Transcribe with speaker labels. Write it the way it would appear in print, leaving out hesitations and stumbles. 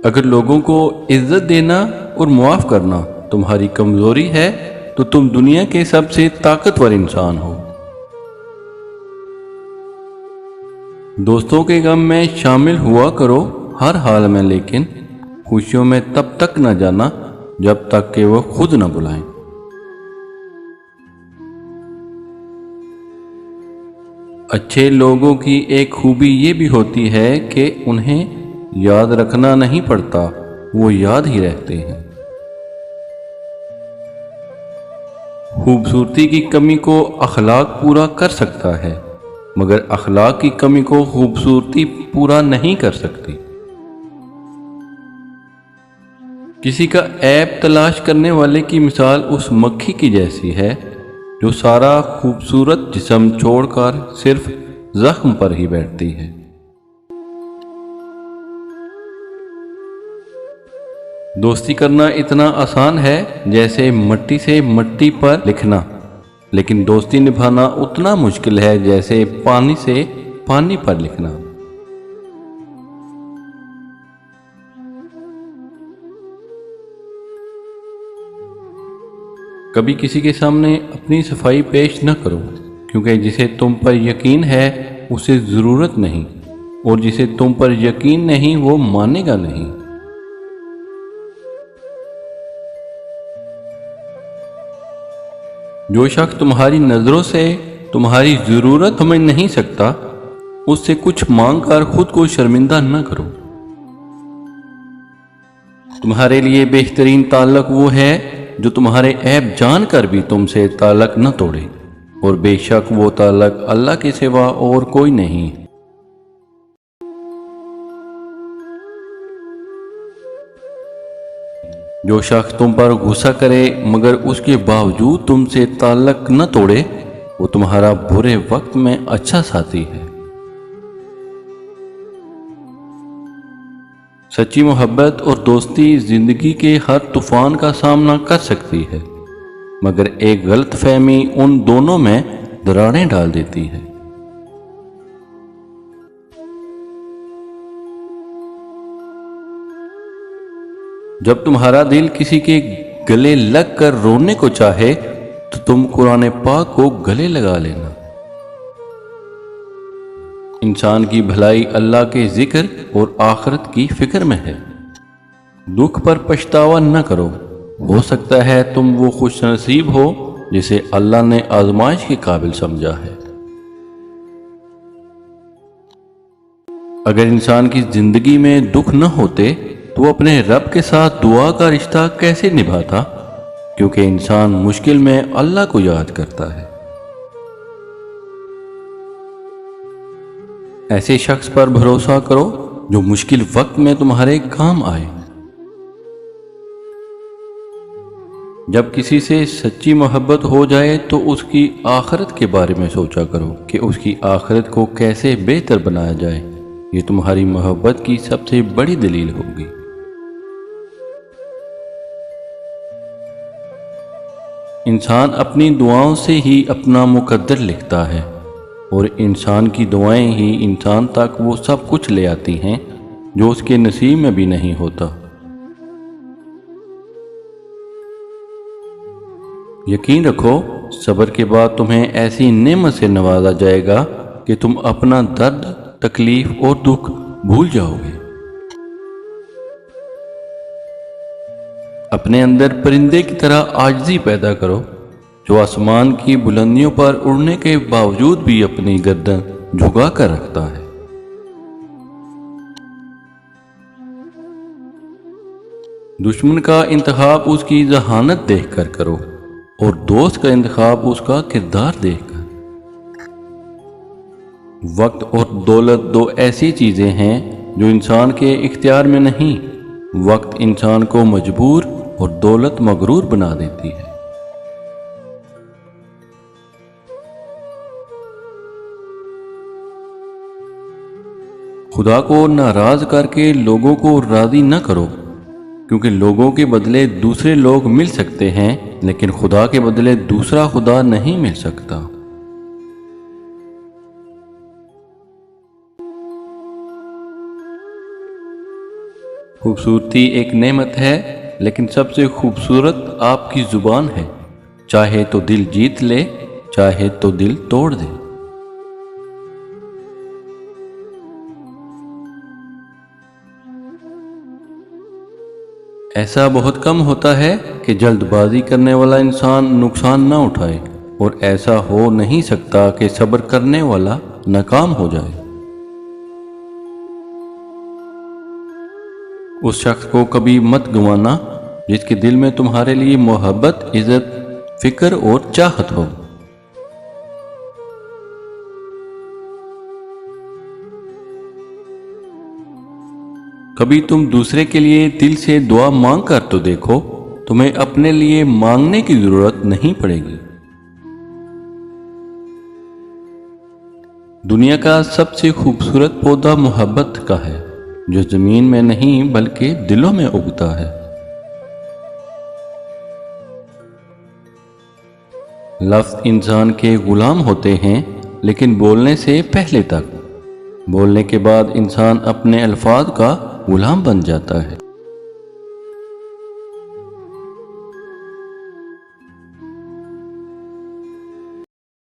Speaker 1: اگر لوگوں کو عزت دینا اور معاف کرنا تمہاری کمزوری ہے تو تم دنیا کے سب سے طاقتور انسان ہو۔ دوستوں کے غم میں شامل ہوا کرو ہر حال میں، لیکن خوشیوں میں تب تک نہ جانا جب تک کہ وہ خود نہ بلائیں۔ اچھے لوگوں کی ایک خوبی یہ بھی ہوتی ہے کہ انہیں یاد رکھنا نہیں پڑتا، وہ یاد ہی رہتے ہیں۔ خوبصورتی کی کمی کو اخلاق پورا کر سکتا ہے، مگر اخلاق کی کمی کو خوبصورتی پورا نہیں کر سکتی۔ کسی کا عیب تلاش کرنے والے کی مثال اس مکھی کی جیسی ہے جو سارا خوبصورت جسم چھوڑ کر صرف زخم پر ہی بیٹھتی ہے۔ دوستی کرنا اتنا آسان ہے جیسے مٹی سے مٹی پر لکھنا، لیکن دوستی نبھانا اتنا مشکل ہے جیسے پانی سے پانی پر لکھنا۔ کبھی کسی کے سامنے اپنی صفائی پیش نہ کرو، کیونکہ جسے تم پر یقین ہے اسے ضرورت نہیں، اور جسے تم پر یقین نہیں وہ مانے گا نہیں۔ جو شخص تمہاری نظروں سے تمہاری ضرورت سمجھ نہیں سکتا، اس سے کچھ مانگ کر خود کو شرمندہ نہ کرو۔ تمہارے لیے بہترین تعلق وہ ہے جو تمہارے عیب جان کر بھی تم سے تعلق نہ توڑے، اور بے شک وہ تعلق اللہ کے سوا اور کوئی نہیں۔ جو شخص تم پر غصہ کرے مگر اس کے باوجود تم سے تعلق نہ توڑے، وہ تمہارا برے وقت میں اچھا ساتھی ہے۔ سچی محبت اور دوستی زندگی کے ہر طوفان کا سامنا کر سکتی ہے، مگر ایک غلط فہمی ان دونوں میں دراڑیں ڈال دیتی ہے۔ جب تمہارا دل کسی کے گلے لگ کر رونے کو چاہے تو تم قرآن پاک کو گلے لگا لینا۔ انسان کی بھلائی اللہ کے ذکر اور آخرت کی فکر میں ہے۔ دکھ پر پچھتاوا نہ کرو، ہو سکتا ہے تم وہ خوش نصیب ہو جسے اللہ نے آزمائش کے قابل سمجھا ہے۔ اگر انسان کی زندگی میں دکھ نہ ہوتے تو وہ اپنے رب کے ساتھ دعا کا رشتہ کیسے نبھاتا، کیونکہ انسان مشکل میں اللہ کو یاد کرتا ہے۔ ایسے شخص پر بھروسہ کرو جو مشکل وقت میں تمہارے کام آئے۔ جب کسی سے سچی محبت ہو جائے تو اس کی آخرت کے بارے میں سوچا کرو کہ اس کی آخرت کو کیسے بہتر بنایا جائے، یہ تمہاری محبت کی سب سے بڑی دلیل ہوگی۔ انسان اپنی دعاؤں سے ہی اپنا مقدر لکھتا ہے، اور انسان کی دعائیں ہی انسان تک وہ سب کچھ لے آتی ہیں جو اس کے نصیب میں بھی نہیں ہوتا۔ یقین رکھو، صبر کے بعد تمہیں ایسی نعمت سے نوازا جائے گا کہ تم اپنا درد، تکلیف اور دکھ بھول جاؤ گے۔ اپنے اندر پرندے کی طرح عاجزی پیدا کرو جو آسمان کی بلندیوں پر اڑنے کے باوجود بھی اپنی گردن جھکا کر رکھتا ہے۔ دشمن کا انتخاب اس کی ذہانت دیکھ کر کرو، اور دوست کا انتخاب اس کا کردار دیکھ کر۔ وقت اور دولت دو ایسی چیزیں ہیں جو انسان کے اختیار میں نہیں۔ وقت انسان کو مجبور اور دولت مغرور بنا دیتی ہے۔ خدا کو ناراض کر کے لوگوں کو راضی نہ کرو، کیونکہ لوگوں کے بدلے دوسرے لوگ مل سکتے ہیں، لیکن خدا کے بدلے دوسرا خدا نہیں مل سکتا۔ خوبصورتی ایک نعمت ہے، لیکن سب سے خوبصورت آپ کی زبان ہے، چاہے تو دل جیت لے، چاہے تو دل توڑ دے۔ ایسا بہت کم ہوتا ہے کہ جلد بازی کرنے والا انسان نقصان نہ اٹھائے، اور ایسا ہو نہیں سکتا کہ صبر کرنے والا ناکام ہو جائے۔ اس شخص کو کبھی مت گنوانا جس کے دل میں تمہارے لیے محبت، عزت، فکر اور چاہت ہو۔ کبھی تم دوسرے کے لیے دل سے دعا مانگ کر تو دیکھو، تمہیں اپنے لیے مانگنے کی ضرورت نہیں پڑے گی۔ دنیا کا سب سے خوبصورت پودا محبت کا ہے، جو زمین میں نہیں بلکہ دلوں میں اگتا ہے۔ لفظ انسان کے غلام ہوتے ہیں، لیکن بولنے سے پہلے تک۔ بولنے کے بعد انسان اپنے الفاظ کا غلام بن جاتا ہے۔